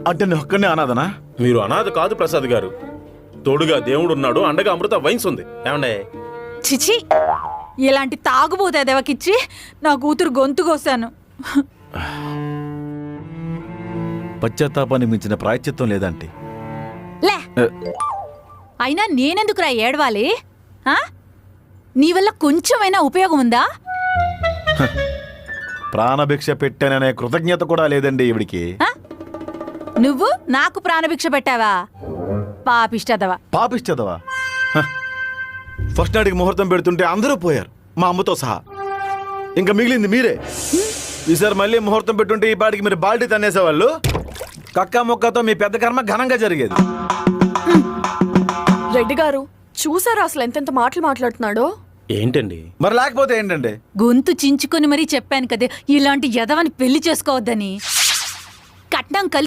అంటే నేను ఒక్కనే అనాథనా? మీరు అనాథ కాదు ప్రసాద్ గారు, తోడుగా దేవుడు ఉన్నాడు, అండగా అమృత వైన్స్ ఉంది. ఏమండే? చిచి, ఇలాంటి తాగుబోతే ఎదవకిచ్చి నా కూతురు గొంతు కోసాను. పశ్చాత్తాపాన్ని మించిన ప్రాయశ్చిత్తం లేదంటే. లే, అయినా నేనెందుకురా ఏడవాలి? నీ వల్ల కొంచెమైనా ఉపయోగం ఉందా? ప్రాణభిక్ష పెట్టాననే కృతజ్ఞత కూడా లేదండి ఈవిడికి. నువ్వు నాకు ప్రాణభిక్ష పెట్టావా? పాపిష్టదవా. పాపిస్తదవా? ఫస్ట్ నాటికి ముహూర్తం పెడుతుంటే అందరూ పోయారు, మా అమ్మతో సహా. ఇంకా మిగిలింది మీరే. ఈసారి మళ్ళీ ముహూర్తం పెట్టుంటే ఈ పాటికి మీరు బాల్టీ తన్నేసేవాళ్ళు. కక్క మొక్కతో మీ పెద్ద కర్మ ఘనంగా జరిగేది. రెడ్డి గారు చూసారా అసలు ఎంతెంత మాటలు మాట్లాడుతున్నాడో? ఏంటండి? మరి లేకపోతే ఏంటండి? గొంతు చించుకొని మరీ చెప్పాను కదే ఇలాంటి యదవని పెళ్లి చేసుకోవద్దని. కట్నం